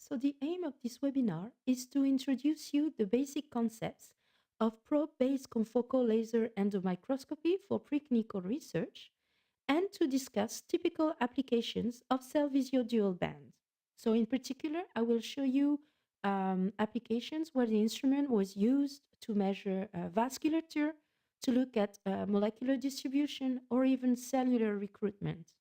So the aim of this webinar is to introduce you the basic concepts of probe-based confocal laser endomicroscopy for preclinical research and to discuss typical applications of Cellvizio Dualband. So in particular, I will show you applications where the instrument was used to measure vasculature, to look at molecular distribution, or even cellular recruitment.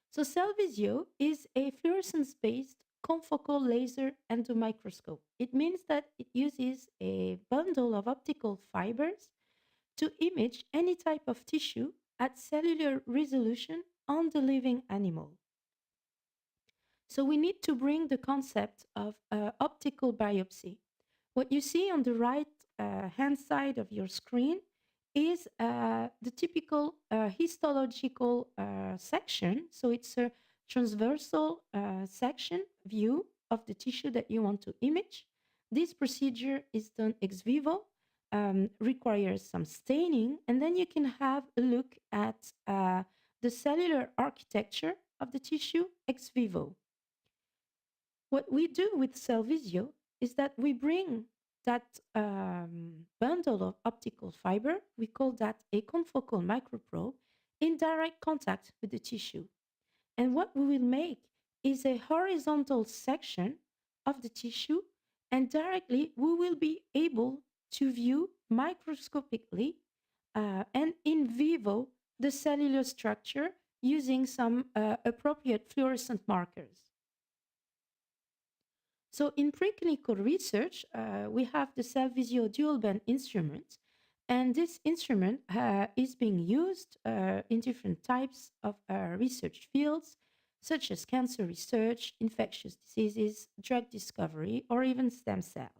So Cellvizio is a fluorescence-based confocal laser endomicroscope. It means that it uses a bundle of optical fibers to image any type of tissue at cellular resolution on the living animal. So we need to bring the concept of optical biopsy. What you see on the right hand side of your screen is the typical histological section. So it's a transversal section view of the tissue that you want to image. This procedure is done ex vivo, requires some staining, and then you can have a look at the cellular architecture of the tissue ex vivo. What we do with Cellvizio is that we bring that bundle of optical fiber, we call that a confocal microprobe, in direct contact with the tissue. And what we will make is a horizontal section of the tissue, and directly we will be able to view microscopically and in vivo the cellular structure using some appropriate fluorescent markers. So in preclinical research, we have the Cellvizio Dualband instrument, and this instrument is being used in different types of research fields, such as cancer research, infectious diseases, drug discovery, or even stem cells.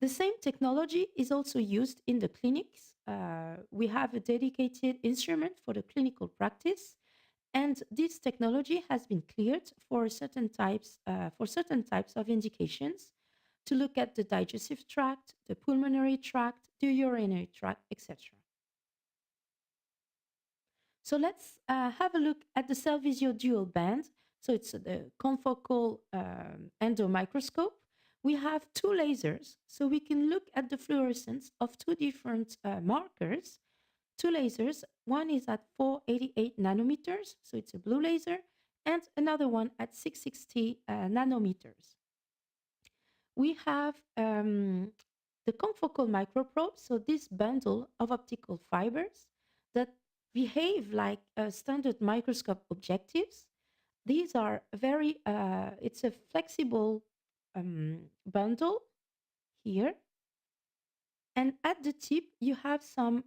The same technology is also used in the clinics. We have a dedicated instrument for the clinical practice, and this technology has been cleared for certain types of indications to look at the digestive tract, the pulmonary tract, the urinary tract, etc. So let's have a look at the Cellvizio Dualband. So it's the confocal endomicroscope. We have two lasers, so we can look at the fluorescence of two different markers. Two lasers, one is at 488 nanometers, so it's a blue laser, and another one at 660 nanometers. We have the confocal microprobe, so this bundle of optical fibers that behave like standard microscope objectives. These are it's a flexible bundle here. And at the tip, you have some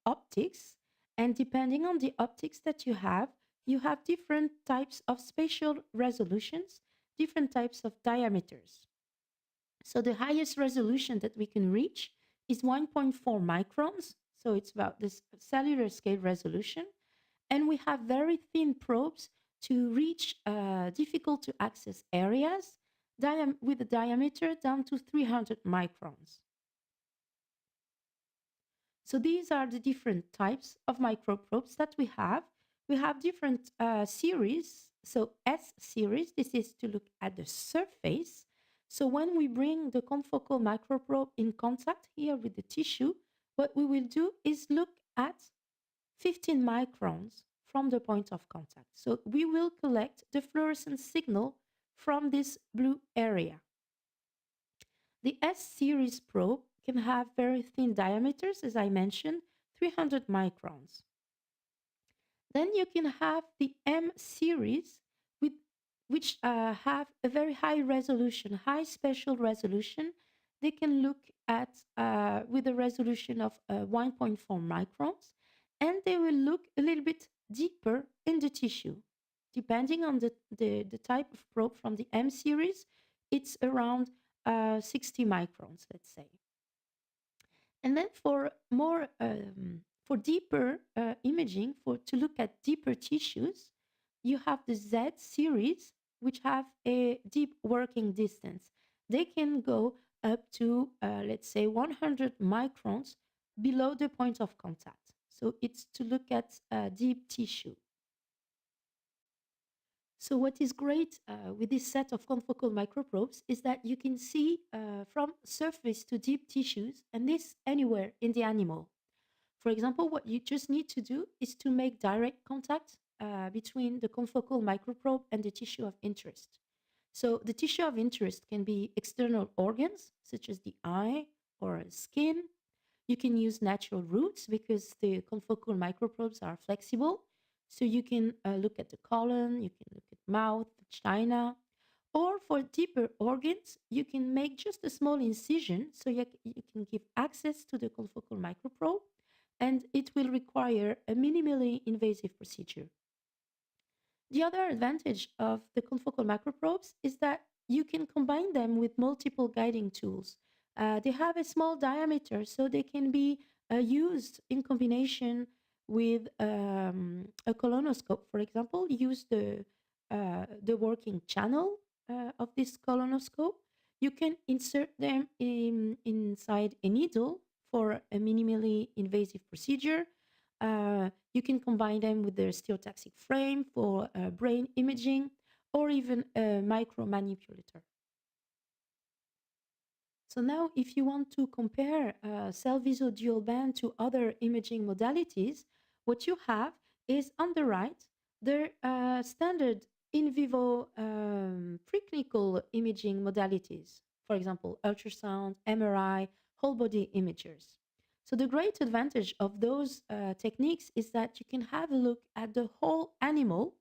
optics. And depending on the optics that you have different types of spatial resolutions, different types of diameters. So the highest resolution that we can reach is 1.4 microns. So it's about this cellular scale resolution. And we have very thin probes to reach difficult to access areas with a diameter down to 300 microns. So these are the different types of microprobes that we have. We have different series. So S series, this is to look at the surface. So when we bring the confocal microprobe in contact here with the tissue, what we will do is look at 15 microns from the point of contact. So we will collect the fluorescent signal from this blue area. The S series probe can have very thin diameters, as I mentioned, 300 microns. Then you can have the M series, which have a very high resolution, high spatial resolution. They can look at with a resolution of 1.4 microns, and they will look a little bit deeper in the tissue. Depending on the type of probe from the M series, it's around 60 microns, let's say. And then for more, for deeper imaging, to look at deeper tissues, you have the Z series, which have a deep working distance. They can go up to, let's say, 100 microns below the point of contact. So it's to look at deep tissue. So, what is great with this set of confocal microprobes is that you can see from surface to deep tissues, and this anywhere in the animal. For example, what you just need to do is to make direct contact between the confocal microprobe and the tissue of interest. So, the tissue of interest can be external organs, such as the eye or skin. You can use natural roots because the confocal microprobes are flexible. So you can look at the colon, you can look at mouth, vagina, or for deeper organs, you can make just a small incision so you can give access to the confocal microprobe, and it will require a minimally invasive procedure. The other advantage of the confocal macroprobes is that you can combine them with multiple guiding tools. They have a small diameter, so they can be used in combination with a colonoscope. For example, use the working channel of this colonoscope. You can insert them inside a needle for a minimally invasive procedure. You can combine them with the stereotaxic frame for brain imaging or even a micromanipulator. So now, if you want to compare Cellvizio Dualband to other imaging modalities, what you have is on the right the standard in vivo preclinical imaging modalities, for example, ultrasound, MRI, whole body imagers. So the great advantage of those techniques is that you can have a look at the whole animal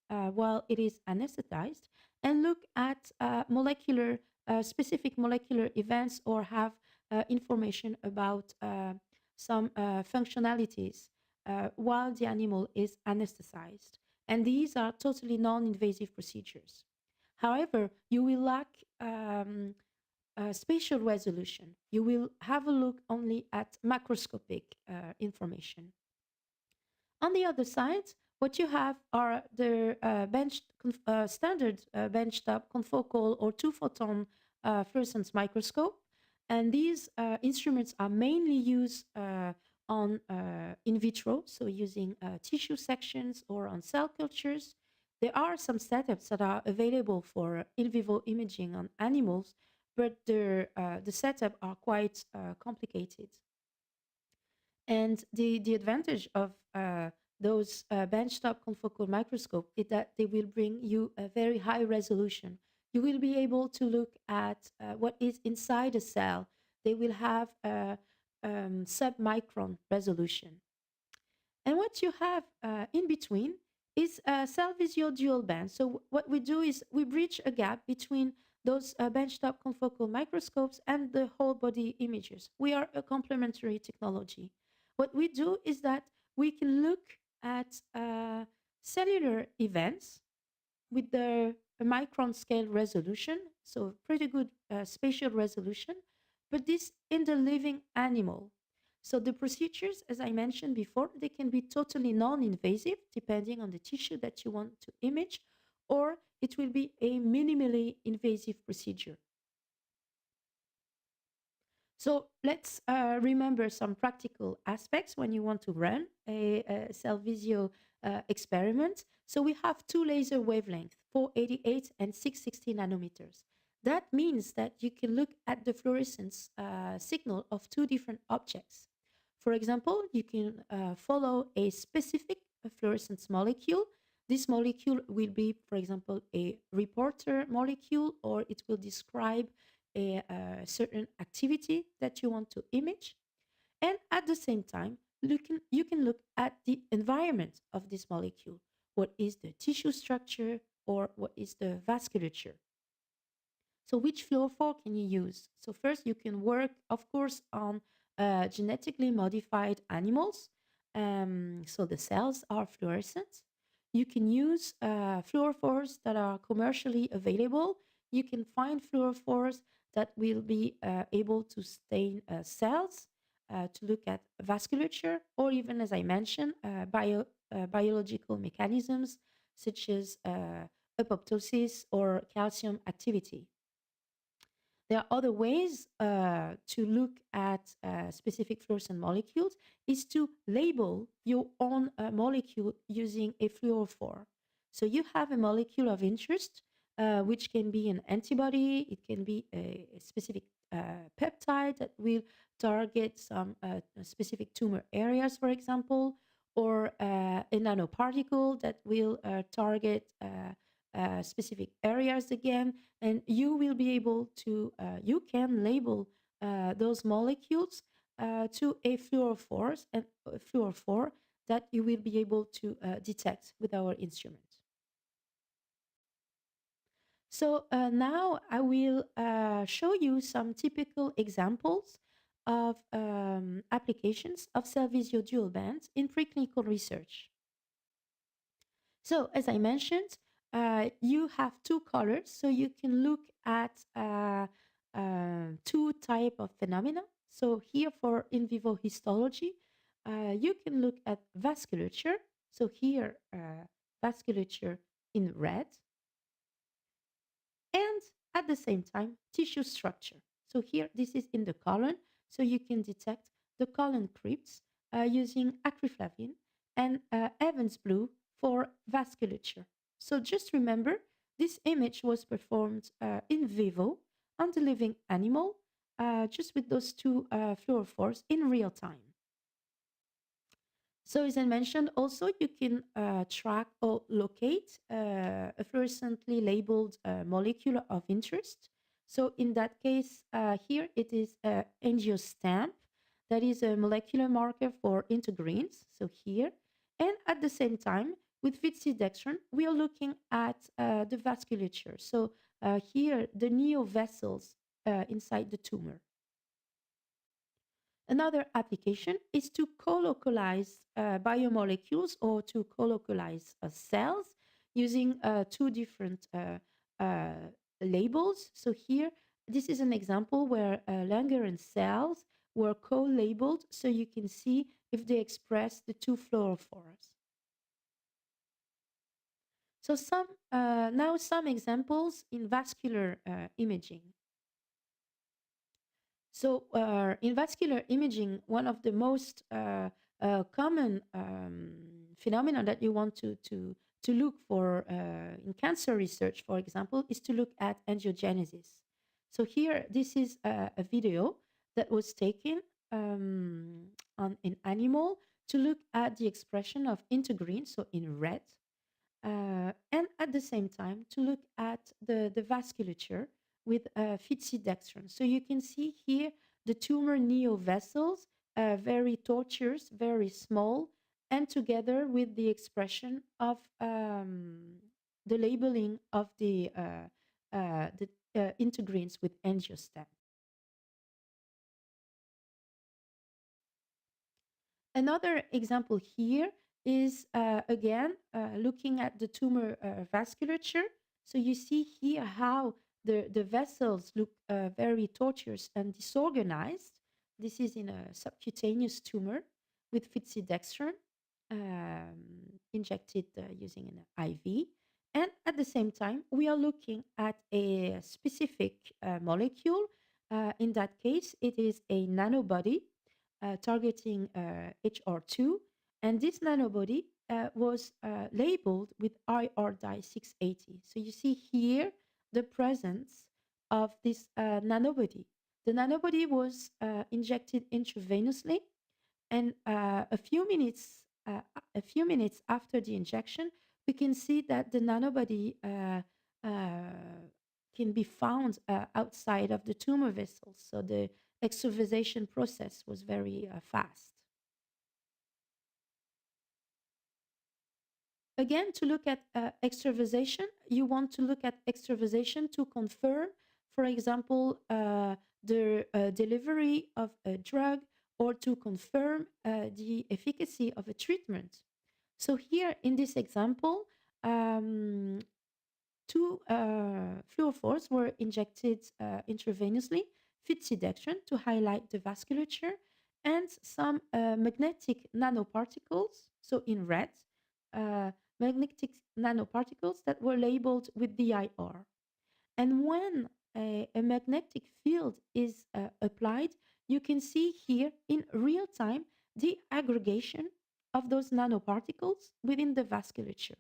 while it is anesthetized and look at specific molecular events or have information about some functionalities while the animal is anesthetized. And these are totally non-invasive procedures. However, you will lack spatial resolution. You will have a look only at macroscopic information. On the other side, what you have are the standard benchtop confocal or two photon fluorescence microscope. And these instruments are mainly used on in vitro, so using tissue sections or on cell cultures. There are some setups that are available for in vivo imaging on animals, but the setup are quite complicated. And the advantage of those benchtop confocal microscope is that they will bring you a very high resolution. You will be able to look at what is inside a cell. They will have a submicron resolution. And what you have in between is a Cellvizio dual band. So what we do is we bridge a gap between those benchtop confocal microscopes and the whole body imagers. We are a complementary technology. What we do is that we can look at cellular events with the micron scale resolution, so pretty good spatial resolution, but this in the living animal. So the procedures, as I mentioned before, they can be totally non-invasive depending on the tissue that you want to image, or it will be a minimally invasive procedure. So let's remember some practical aspects when you want to run a Cellvizio experiment. So we have two laser wavelengths, 488 and 660 nanometers. That means that you can look at the fluorescence signal of two different objects. For example, you can follow a specific fluorescence molecule. This molecule will be, for example, a reporter molecule, or it will describe a certain activity that you want to image. And at the same time, you can look at the environment of this molecule. What is the tissue structure or what is the vasculature? So which fluorophore can you use? So first you can work, of course, on genetically modified animals. So the cells are fluorescent. You can use fluorophores that are commercially available. You can find fluorophores that will be able to stain cells, to look at vasculature, or even, as I mentioned, biological mechanisms such as apoptosis or calcium activity. There are other ways to look at specific fluorescent molecules is to label your own molecule using a fluorophore. So you have a molecule of interest, which can be an antibody, it can be a specific peptide that will target some specific tumor areas, for example, or a nanoparticle that will target specific areas again. And you will be able to, you can label those molecules to a fluorophore and fluorophore that you will be able to detect with our instrument. So now I will show you some typical examples of applications of Cellvizio Dualband in preclinical research. So as I mentioned, you have two colors, so you can look at two type of phenomena. So here for in vivo histology, you can look at vasculature. So here, vasculature in red, and at the same time, tissue structure. So here, this is in the colon, so you can detect the colon crypts using acriflavine and Evans blue for vasculature. So just remember, this image was performed in vivo on the living animal, just with those two fluorophores in real time. So as I mentioned, also you can track or locate a fluorescently labeled molecule of interest. So in that case, here it is angiostamp, that is a molecular marker for integrins. So here, and at the same time, with vitsidextrin, we are looking at the vasculature. So here, the neovessels inside the tumor. Another application is to colocalize biomolecules or to colocalize cells using two different labels. So here, this is an example where Langerhans cells were co-labeled so you can see if they express the two fluorophores. So now some examples in vascular imaging. So, in vascular imaging, one of the most common phenomena that you want to look for in cancer research, for example, is to look at angiogenesis. So here, this is a video that was taken on an animal to look at the expression of integrin, so in red, and at the same time to look at the vasculature with vitsidextrin. So you can see here the tumor neovessels, very tortuous, very small, and together with the expression of the labeling of the integrins with angiostem. Another example here is again looking at the tumor vasculature. So you see here how the vessels look very tortuous and disorganized. This is in a subcutaneous tumor with vitsidextrin injected using an IV. And at the same time, we are looking at a specific molecule. In that case, it is a nanobody targeting HR2. And this nanobody was labeled with IR dye 680. So you see here the presence of this nanobody. The nanobody was injected intravenously, and a few minutes after the injection, we can see that the nanobody can be found outside of the tumor vessels. So the extravasation process was very fast. Again, to look at extravasation, you want to look at extravasation to confirm, for example, the delivery of a drug or to confirm the efficacy of a treatment. So here in this example, two fluorophores were injected intravenously, vitsidextrin to highlight the vasculature, and some magnetic nanoparticles, so in red, magnetic nanoparticles that were labeled with DIR. And when a magnetic field is applied, you can see here in real time the aggregation of those nanoparticles within the vasculature.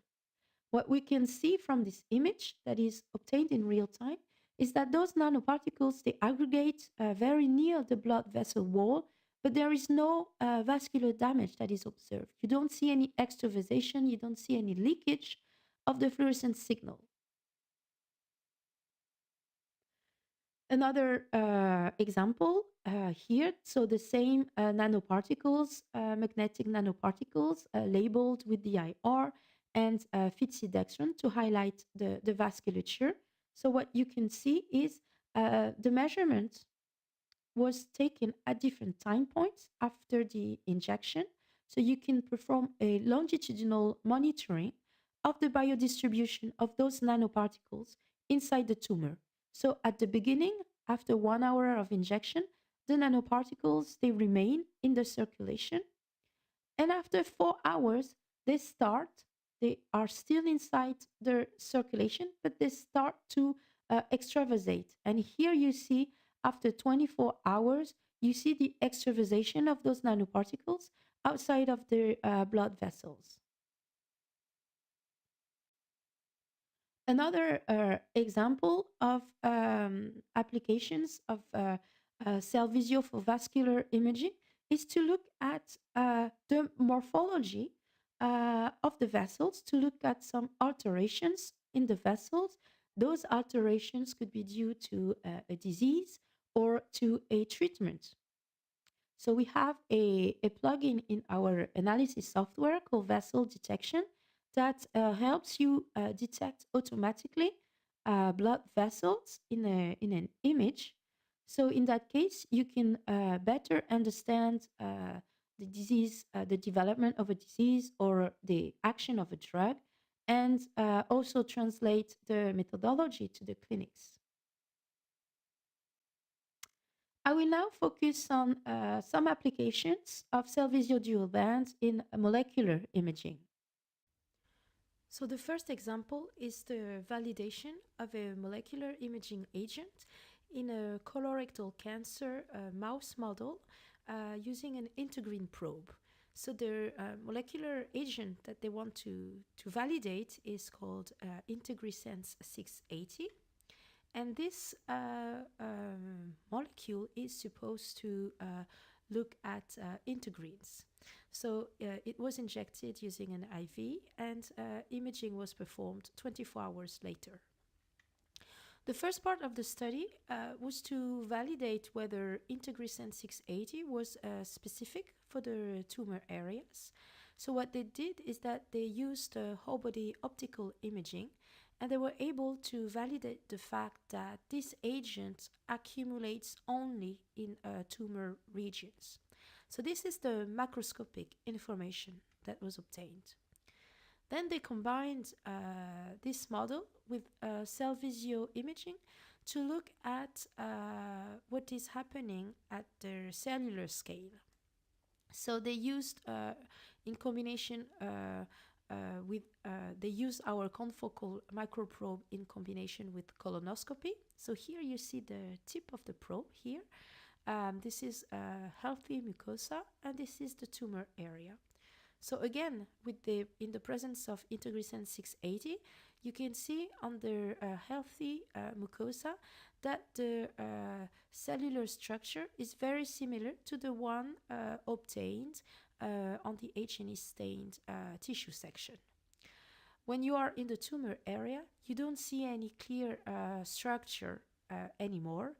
What we can see from this image that is obtained in real time is that those nanoparticles, they aggregate very near the blood vessel wall, but there is no vascular damage that is observed. You don't see any extravasation, you don't see any leakage of the fluorescence signal. Another example here, so the same nanoparticles, magnetic nanoparticles labeled with the IR and fitsidextrin to highlight the vasculature. So what you can see is the measurement was taken at different time points after the injection. So you can perform a longitudinal monitoring of the biodistribution of those nanoparticles inside the tumor. So at the beginning, after 1 hour of injection, the nanoparticles they remain in the circulation, and after 4 hours, they are still inside the circulation, but they start to extravasate. And here you see, after 24 hours, you see the extravasation of those nanoparticles outside of the blood vessels. Another example of applications of Cellvizio for vascular imaging is to look at the morphology of the vessels, to look at some alterations in the vessels. Those alterations could be due to a disease or to a treatment. So we have a plugin in our analysis software called Vessel Detection that helps you detect automatically blood vessels in an image. So in that case, you can better understand the disease, the development of a disease or the action of a drug, and also translate the methodology to the clinics. I will now focus on some applications of Cellvizio Dualband in molecular imaging. So the first example is the validation of a molecular imaging agent in a colorectal cancer mouse model using an integrin probe. So the molecular agent that they want to validate is called IntegriSense 680. And this molecule is supposed to look at integrins. So it was injected using an IV, and imaging was performed 24 hours later. The first part of the study was to validate whether IntegriSense 680 was specific for the tumor areas. So what they did is that they used whole body optical imaging, and they were able to validate the fact that this agent accumulates only in tumor regions. So this is the macroscopic information that was obtained. Then they combined this model with Cellvizio imaging to look at what is happening at the cellular scale. So they used, in combination they use our confocal microprobe in combination with colonoscopy. So here you see the tip of the probe here. This is a healthy mucosa, and this is the tumor area. So again, in the presence of IntegriSense 680, you can see on the healthy mucosa that the cellular structure is very similar to the one obtained on the H&E stained tissue section. When you are in the tumor area, you don't see any clear structure anymore.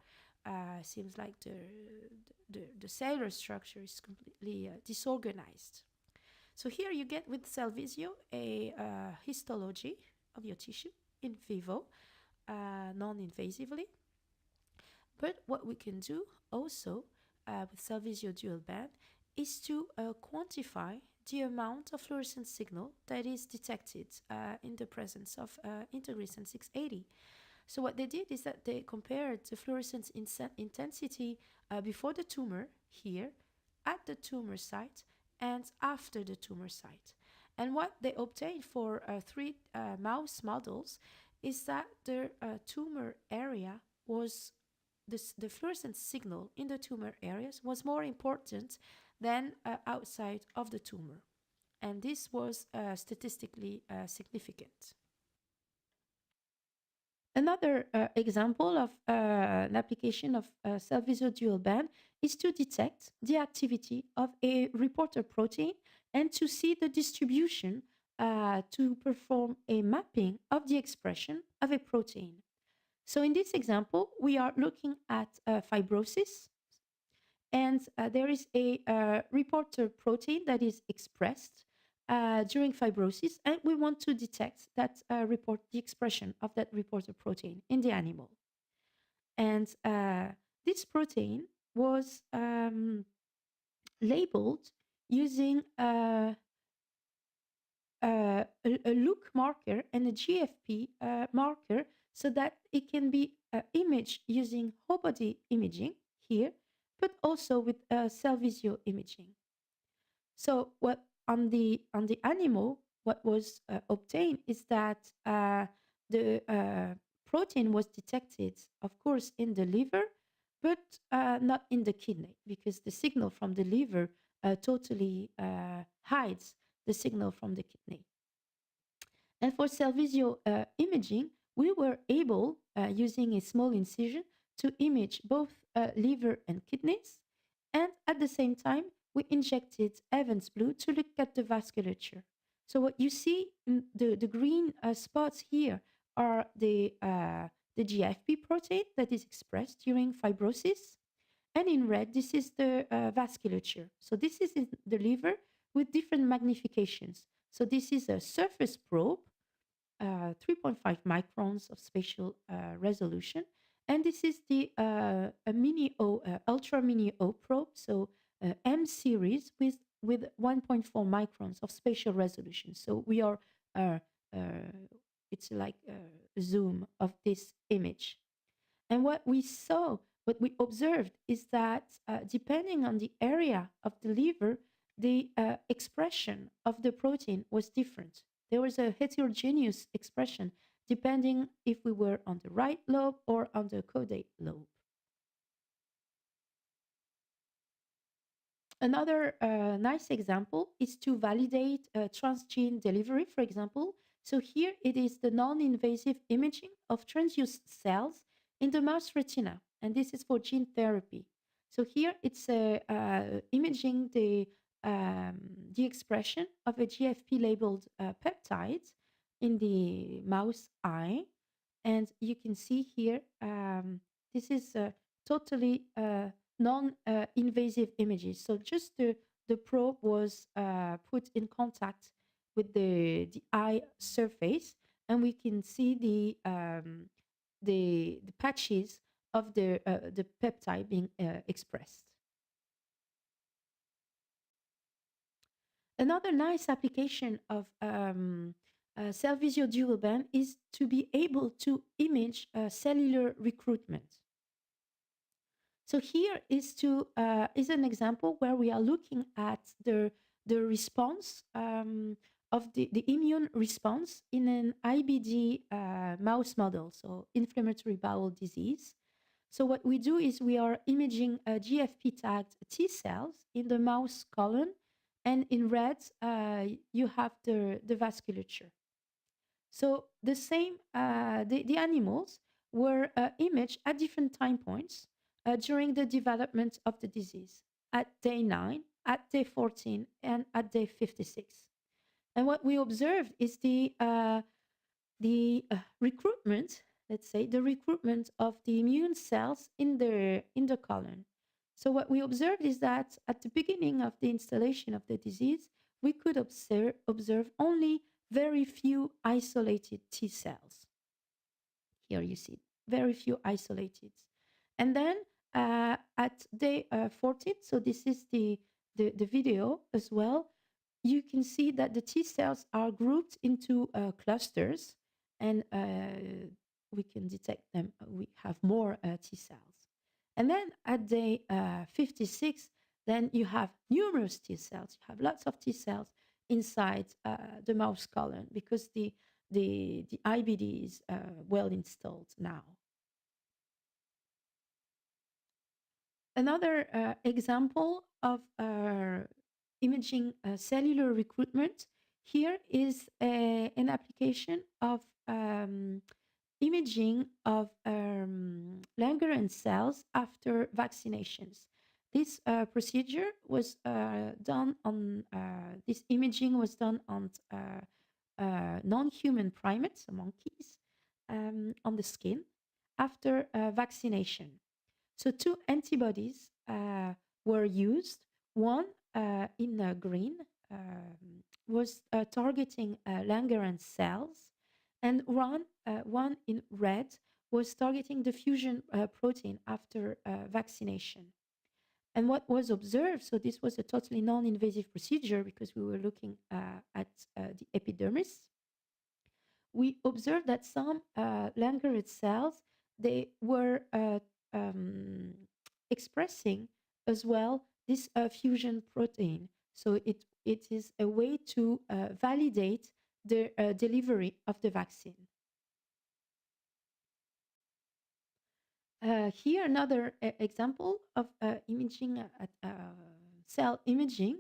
Seems like the cellular structure is completely disorganized. So here you get with Cellvizio a histology of your tissue in vivo, non-invasively. But what we can do also with Cellvizio Dualband is to quantify the amount of fluorescence signal that is detected in the presence of IntegriSense 680. So what they did is that they compared the fluorescence intensity before the tumor here, at the tumor site, and after the tumor site. And what they obtained for 3 mouse models is that the tumor area was, the fluorescence signal in the tumor areas was more important than outside of the tumor. And this was statistically significant. Another example of an application of Cellvizio Dualband is to detect the activity of a reporter protein and to see the distribution to perform a mapping of the expression of a protein. So in this example, we are looking at fibrosis, and there is a reporter protein that is expressed during fibrosis, and we want to detect that report the expression of that reporter protein in the animal. And this protein was labeled using a look marker and a GFP marker so that it can be imaged using whole body imaging here, but also with Cellvizio imaging. So what on the animal, what was obtained is that the protein was detected, of course, in the liver, but not in the kidney, because the signal from the liver totally hides the signal from the kidney. And for Cellvizio imaging, we were able, using a small incision, to image both liver and kidneys. And at the same time, we injected Evans blue to look at the vasculature. So what you see in the green spots here are the GFP protein that is expressed during fibrosis. And in red, this is the vasculature. So this is in the liver with different magnifications. So this is a surface probe, 3.5 microns of spatial resolution. And this is the a mini O, ultra mini O probe, so M series with 1.4 microns of spatial resolution. So we are, it's like a zoom of this image. And what we observed is that depending on the area of the liver, the expression of the protein was different. There was a heterogeneous expression depending if we were on the right lobe or on the caudate lobe. Another nice example is to validate transgene delivery, for example. So here it is the non-invasive imaging of transduced cells in the mouse retina, and this is for gene therapy. So here it's imaging the expression of a GFP-labeled peptide in the mouse eye, and you can see here this is totally non-invasive images. So just the probe was put in contact with the eye surface, and we can see the patches of the peptide being expressed. Another nice application of Cellvizio Dualband is to be able to image cellular recruitment. So here is an example where we are looking at the response of the immune response in an IBD mouse model, so inflammatory bowel disease. So what we do is we are imaging GFP tagged T cells in the mouse colon, and in red you have the vasculature. So the animals were imaged at different time points during the development of the disease, at day 9, at day 14, and at day 56. And what we observed is the recruitment, let's say, the recruitment of the immune cells in the colon. So what we observed is that at the beginning of the installation of the disease, we could observe only very few isolated T cells. Here you see very few isolated. And then at day 14, so this is the video as well, you can see that the T cells are grouped into clusters, and we can detect them. We have more T cells. And then at day 56, then you have numerous T cells. You have lots of T cells inside the mouse colon because the IBD is well installed now. Another example of imaging cellular recruitment here is an application of imaging of Langerhans cells after vaccinations. This procedure was done on, this imaging was done on non-human primates, monkeys, on the skin after vaccination. So two antibodies were used. One in green was targeting Langerhans cells, and one in red was targeting the fusion protein after vaccination. And what was observed, so this was a totally non-invasive procedure because we were looking at the epidermis. We observed that some Langerhans cells, they were um, expressing as well this fusion protein. So it is a way to validate the delivery of the vaccine. Here, another example of imaging, cell imaging,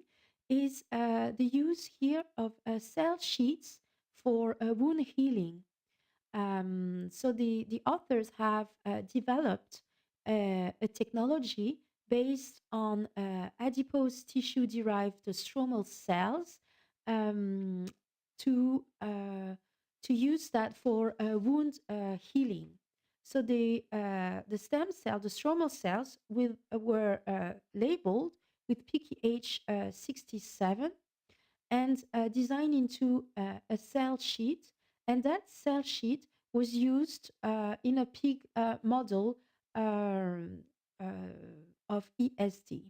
is the use here of cell sheets for wound healing. So the authors have developed a technology based on adipose tissue derived stromal cells um, to to use that for wound healing. So the stem cell, the stromal cells, were labeled with PKH 67 and designed into a cell sheet. And that cell sheet was used in a pig model um, of ESD.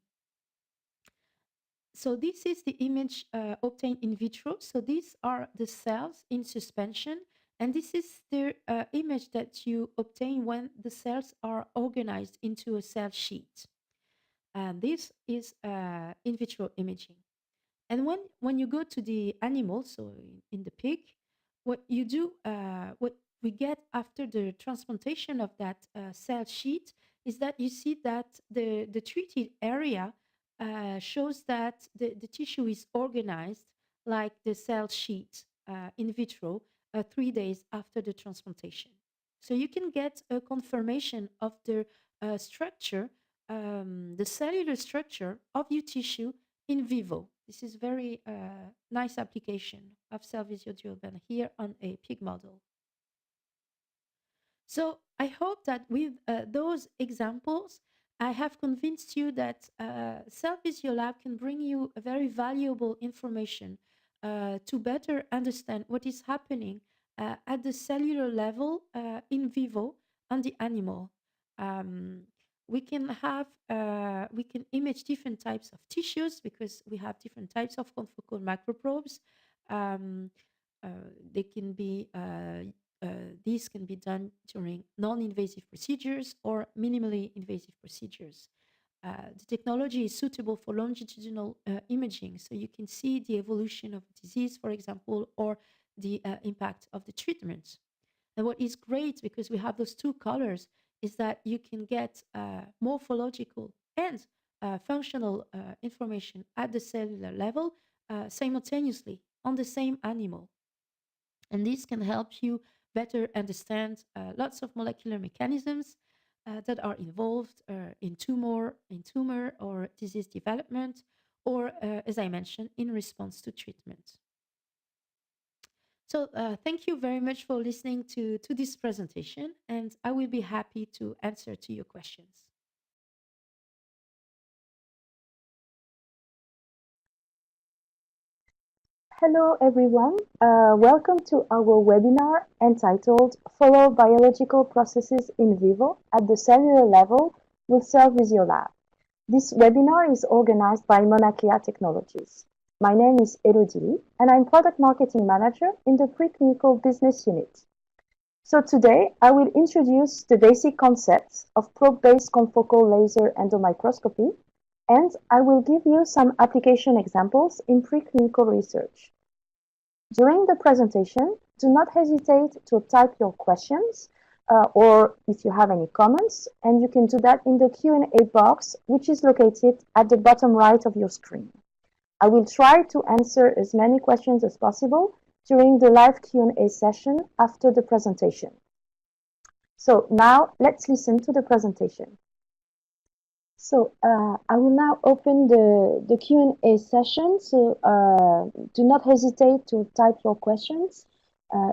So this is the image obtained in vitro. So these are the cells in suspension. And this is the image that you obtain when the cells are organized into a cell sheet. And this is in vitro imaging. And when you go to the animal, so in the pig, what you do, what we get after the transplantation of that cell sheet is that you see that the treated area shows that the tissue is organized like the cell sheet in vitro 3 days after the transplantation. So you can get a confirmation of the structure, the cellular structure of your tissue in vivo. This is very nice application of Cellvizio Dualband here on a pig model. So I hope that with those examples, I have convinced you that Cellvizio Lab can bring you a very valuable information to better understand what is happening at the cellular level in vivo on the animal. Um, we can image different types of tissues because we have different types of confocal microprobes. Um, they can be these can be done during non-invasive procedures or minimally invasive procedures. The technology is suitable for longitudinal imaging, so you can see the evolution of disease, for example, or the impact of the treatment. And what is great, because we have those two colors, is that you can get morphological and functional information at the cellular level simultaneously on the same animal. And this can help you better understand lots of molecular mechanisms that are involved in tumor or disease development, or as I mentioned, in response to treatment. So thank you very much for listening to this presentation, and I will be happy to answer to your questions. Hello everyone, welcome to our webinar entitled Follow Biological Processes in Vivo at the Cellular Level with Cellvizio Lab. This webinar is organized by Mauna Kea Technologies. My name is Elodie Ly, and I'm Product Marketing Manager in the Preclinical Business Unit. So today, I will introduce the basic concepts of probe-based confocal laser endomicroscopy, and I will give you some application examples in preclinical research. During the presentation, do not hesitate to type your questions or if you have any comments, and you can do that in the Q&A box, which is located at the bottom right of your screen. I will try to answer as many questions as possible during the live Q&A session after the presentation. So now let's listen to the presentation. So I will now open the Q&A session. So do not hesitate to type your questions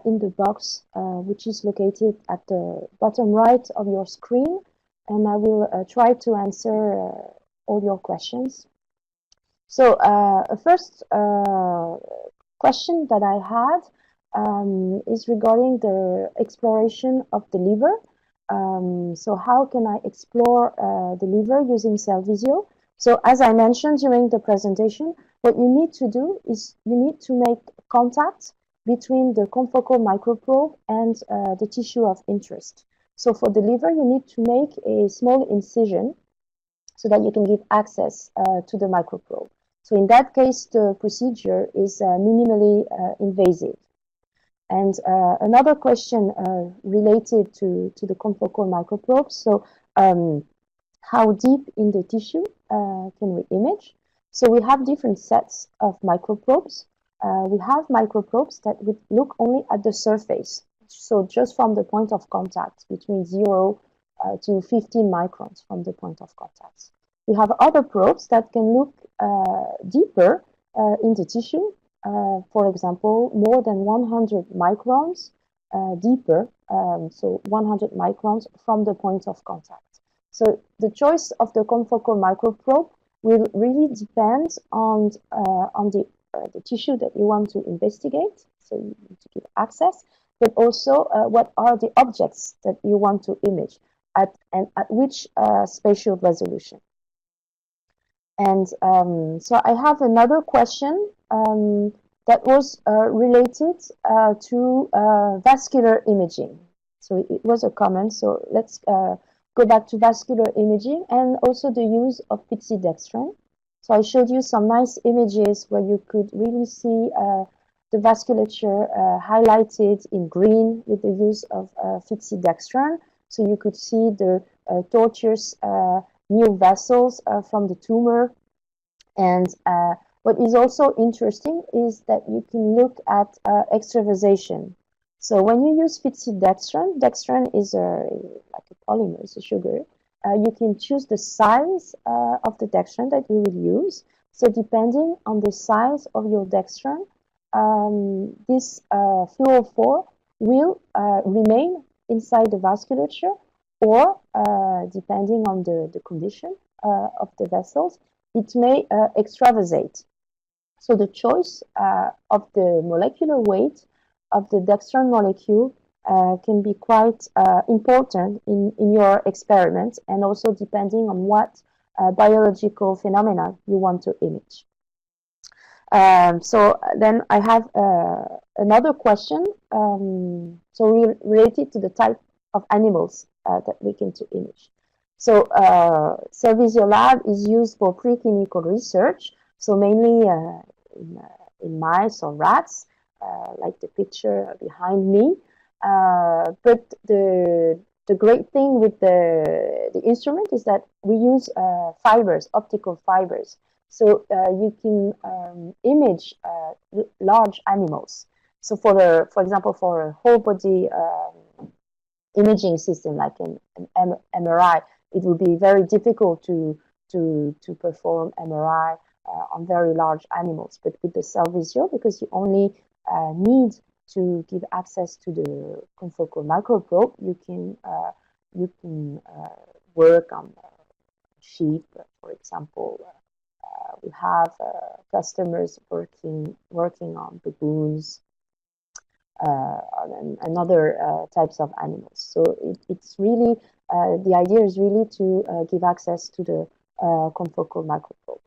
in the box, which is located at the bottom right of your screen. And I will try to answer all your questions. So first question that I had is regarding the exploration of the liver. So how can I explore the liver using Cellvizio? So as I mentioned during the presentation, what you need to do is you need to make contact between the confocal microprobe and the tissue of interest. So for the liver, you need to make a small incision so that you can give access to the microprobe. So in that case, the procedure is minimally invasive. And another question related to the confocal microprobes. So how deep in the tissue can we image? So we have different sets of microprobes. We have microprobes that would look only at the surface. So just from the point of contact between 0 to 15 microns from the point of contact. We have other probes that can look deeper in the tissue. For example, more than 100 microns deeper, so 100 microns from the point of contact. So the choice of the confocal microprobe will really depend on the tissue that you want to investigate, so you need to give access, but also what are the objects that you want to image at which spatial resolution. And so I have another question that was related to vascular imaging. So it was a comment. So let's go back to vascular imaging and also the use of pixidextran. So I showed you some nice images where you could really see the vasculature highlighted in green with the use of pixidextran. So you could see the tortuous new vessels from the tumor. And what is also interesting is that you can look at extravasation. So when you use pixidextran, dextran is like a polymer, it's a sugar. You can choose the size of the dextran that you will use. So depending on the size of your dextran, this fluorophore will remain inside the vasculature, or depending on the condition of the vessels, it may extravasate. So the choice of the molecular weight of the dextran molecule can be quite important in your experiment, and also depending on what biological phenomena you want to image. So then I have another question, so related to the type of animals that we can to image. So Cellvizio Lab is used for preclinical research, so mainly in mice or rats, like the picture behind me. But the great thing with the instrument is that we use fibers, optical fibers. So you can image large animals. So for example, for a whole body imaging system like an MRI, it will be very difficult to perform MRI on very large animals. But with the Cellvizio, because you only need to give access to the confocal microprobe, you can work on sheep, for example. We have customers working on baboons and other types of animals. So it's really the idea is really to give access to the confocal microprobe.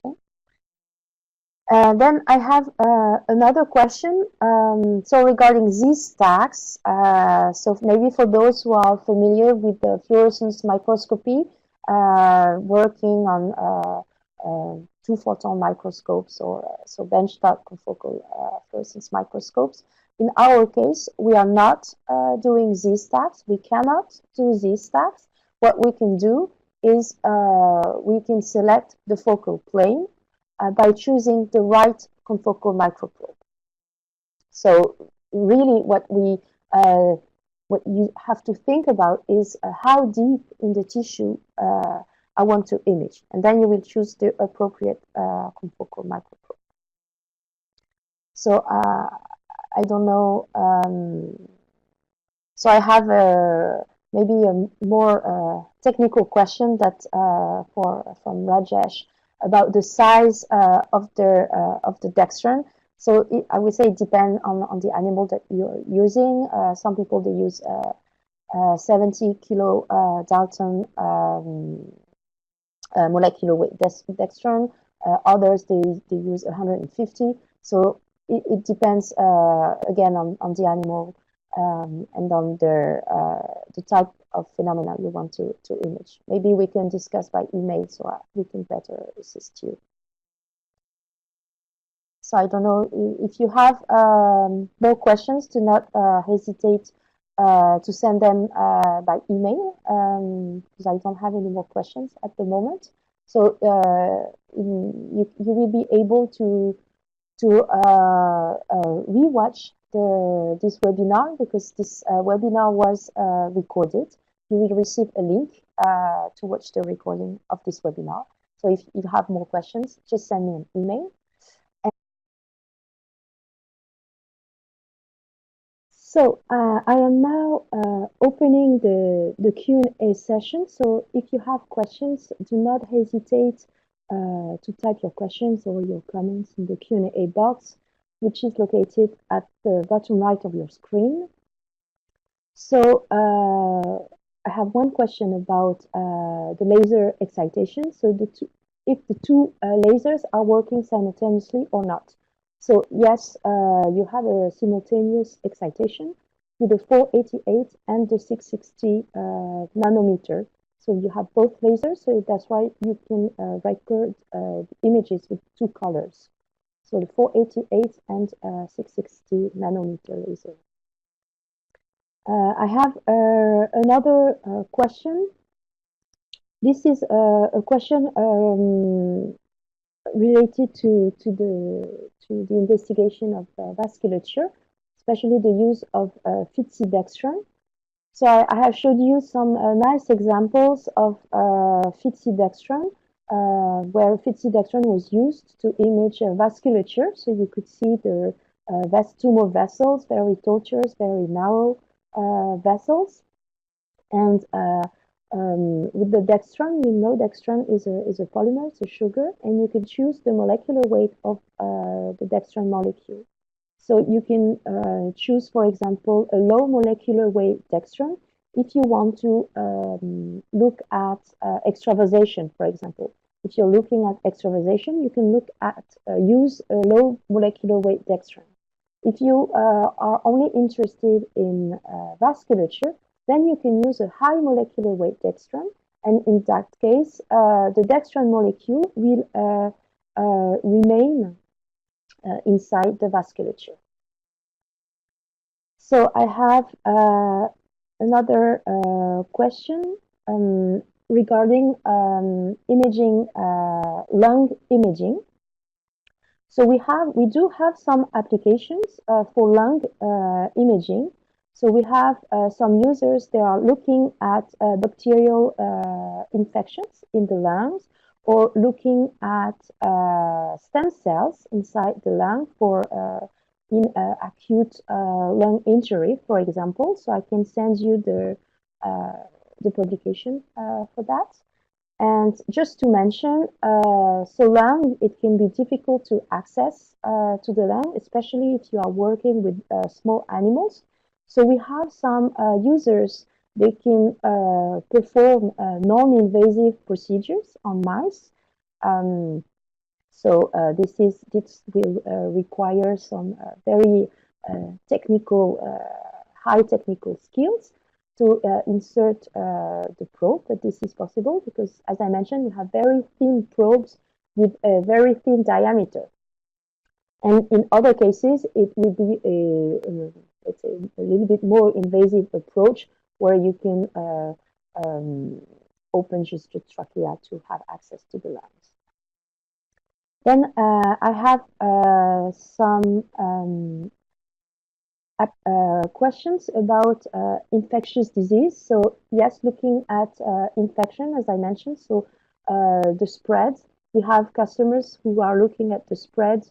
Okay. Then I have another question. So regarding these stacks, so maybe for those who are familiar with the fluorescence microscopy, working on 2-photon microscopes, or so benchtop confocal fluorescence microscopes. In our case, we are not doing these stacks. We cannot do these stacks. What we can do is we can select the focal plane by choosing the right confocal microprobe. So really what we what you have to think about is how deep in the tissue I want to image, and then you will choose the appropriate confocal microprobe. So I don't know. So I have maybe a more technical question that from Rajesh about the size of the dextran. So I would say it depends on the animal that you're using. Some people they use 70 kilo Dalton molecular weight dextran. Others they use 150. So it depends again on the animal and on the type of phenomena you want to image. Maybe we can discuss by email so we can better assist you. So I don't know if you have more questions, do not hesitate to send them by email because I don't have any more questions at the moment. So you will be able to rewatch this webinar because this webinar was recorded. You will receive a link to watch the recording of this webinar. So if you have more questions, just send me an email. So I am now opening the Q&A session. So if you have questions, do not hesitate to type your questions or your comments in the Q&A box, which is located at the bottom right of your screen. So I have one question about the laser excitation. So if the two lasers are working simultaneously or not. So yes, you have a simultaneous excitation with the 488 and the 660 nanometer. So you have both lasers, so that's why you can record images with two colors. So the 488 and 660 nanometer laser. I have another question. This is a question related to the investigation of vasculature, especially the use of dextran. So I have showed you some nice examples of dextran, where dextran was used to image vasculature. So you could see the tumor vessels, very tortuous, very narrow vessels. And with the dextran, you know dextran is a polymer, it's a sugar, and you can choose the molecular weight of the dextran molecule. So you can choose, for example, a low molecular weight dextran if you want to look at extravasation, for example. If you're looking at extravasation, you can look at use a low molecular weight dextran. If you are only interested in vasculature, then you can use a high molecular weight dextran, and in that case, the dextran molecule will remain inside the vasculature. So I have another question regarding imaging, lung imaging. So we do have some applications for lung imaging. So we have some users, they are looking at bacterial infections in the lungs, or looking at stem cells inside the lung for in acute lung injury, for example. So I can send you the publication for that. And just to mention, so lung, it can be difficult to access to the lung, especially if you are working with small animals. So we have some users, they can perform non-invasive procedures on mice. So this will require some very technical, high technical skills to insert the probe, but this is possible because, as I mentioned, you have very thin probes with a very thin diameter. And in other cases, it will be let's say a little bit more invasive approach where you can open just the trachea to have access to the lungs. Then I have some questions about infectious disease. So yes, looking at infection, as I mentioned, so the spread, we have customers who are looking at the spread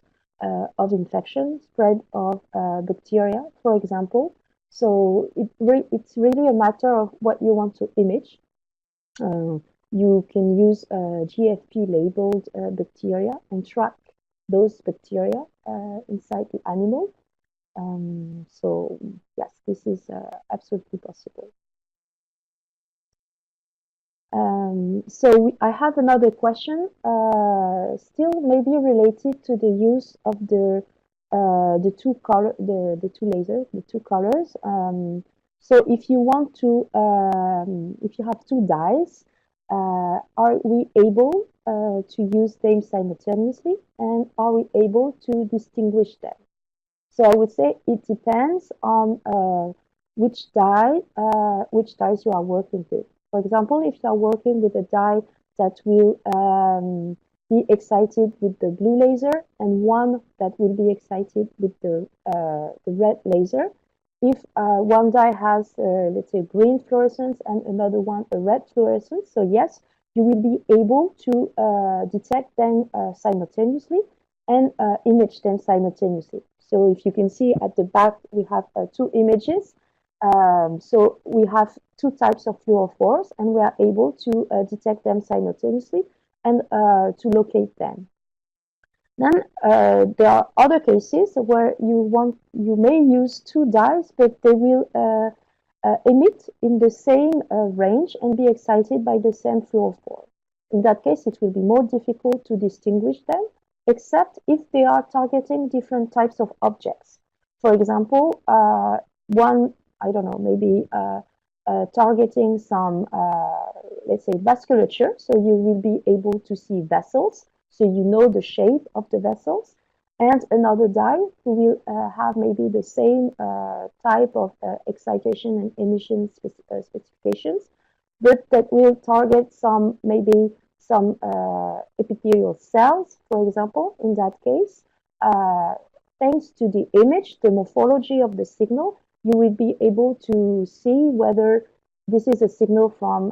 of infection, spread of bacteria, for example. So it's really a matter of what you want to image. You can use GFP labeled bacteria and track those bacteria inside the animal. So yes, this is absolutely possible. I have another question, still maybe related to the use of the two lasers, the two colors. So if you want to, if you have two dyes, are we able to use them simultaneously, and are we able to distinguish them? So I would say it depends on which dyes you are working with. For example, if you are working with a dye that will be excited with the blue laser and one that will be excited with the red laser, if one dye has, let's say, green fluorescence and another one a red fluorescence, so yes, you will be able to detect them simultaneously and image them simultaneously. So if you can see at the back, we have two images. So we have two types of fluorophores, and we are able to detect them simultaneously and to locate them. Then there are other cases where you may use two dyes, but they will emit in the same range and be excited by the same fluorophore. In that case, it will be more difficult to distinguish them, except if they are targeting different types of objects. For example, one, I don't know, maybe targeting some, let's say, vasculature, so you will be able to see vessels, so you know the shape of the vessels, and another dye who will have maybe the same type of excitation and emission specifications, but that will target some, maybe some epithelial cells, for example. In that case, thanks to the image, the morphology of the signal, you will be able to see whether this is a signal from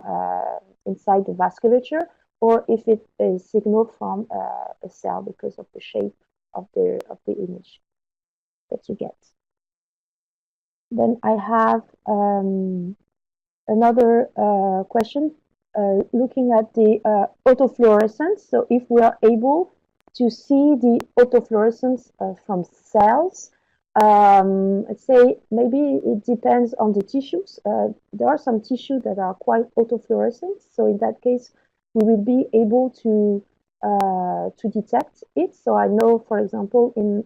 inside the vasculature, or if it is a signal from a cell because of the shape of the image that you get. Then I have another question looking at the autofluorescence. So if we are able to see the autofluorescence from cells, let's say maybe it depends on the tissues. There are some tissues that are quite autofluorescent. So in that case, we will be able to detect it. So I know, for example, in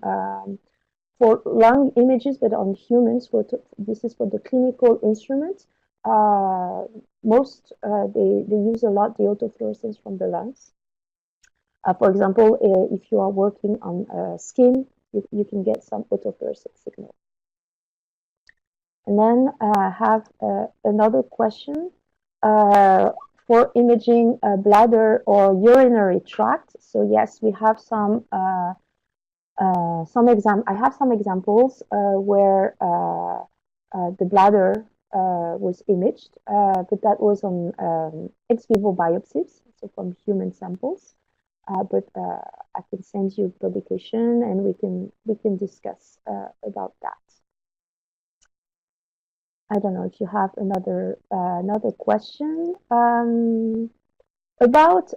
for lung images, but on humans, this is for the clinical instruments. Most they use a lot the autofluorescence from the lungs. For example, if you are working on skin, you can get some autofluorescence signal. And then I have another question for imaging bladder or urinary tract. So yes, we have some I have some examples where the bladder was imaged, but that was on ex vivo biopsies, so from human samples. But I can send you publication, and we can discuss about that. I don't know if you have another question about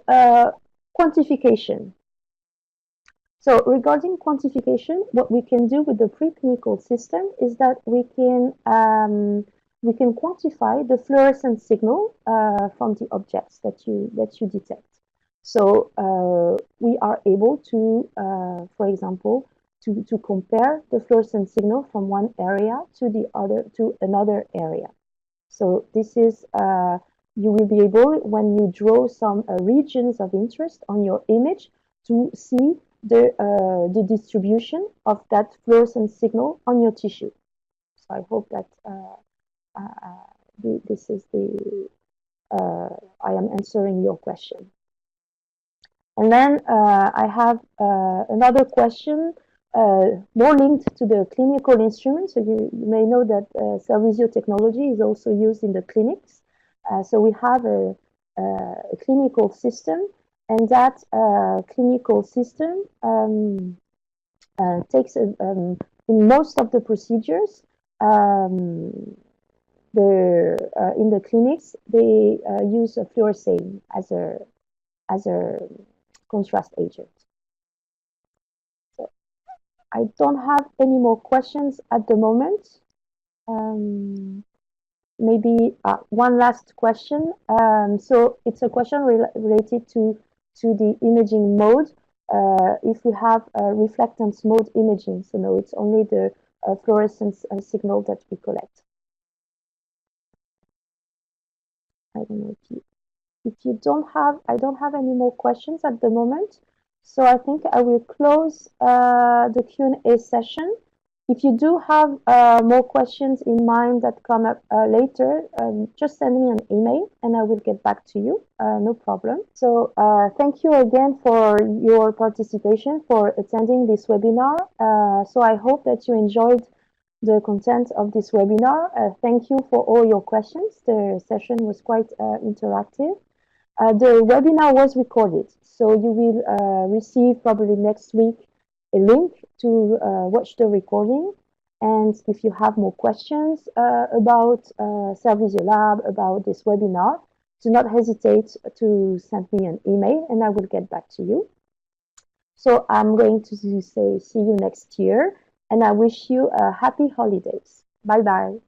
quantification. So regarding quantification, what we can do with the preclinical system is that we can quantify the fluorescent signal from the objects that you detect. So we are able to, for example, to compare the fluorescent signal from one area to another area. So this is you will be able, when you draw some regions of interest on your image, to see the distribution of that fluorescent signal on your tissue. So I hope that this is I am answering your question. And then I have another question more linked to the clinical instruments. So you may know that Cellvizio technology is also used in the clinics. So we have a clinical system, and that clinical system takes in most of the procedures. In the clinics, they use a fluorescence as a contrast agent. So I don't have any more questions at the moment. Maybe one last question. So it's a question related to the imaging mode. If we have reflectance mode imaging, so no, it's only the fluorescence signal that we collect. I don't know if you I don't have any more questions at the moment. So I think I will close the Q&A session. If you do have more questions in mind that come up later, just send me an email and I will get back to you. No problem. So thank you again for your participation, for attending this webinar. So I hope that you enjoyed the content of this webinar. Thank you for all your questions. The session was quite interactive. The webinar was recorded, so you will receive probably next week a link to watch the recording. And if you have more questions about Cellvizio Lab, about this webinar, do not hesitate to send me an email and I will get back to you. So I'm going to say see you next year and I wish you happy holidays. Bye-bye.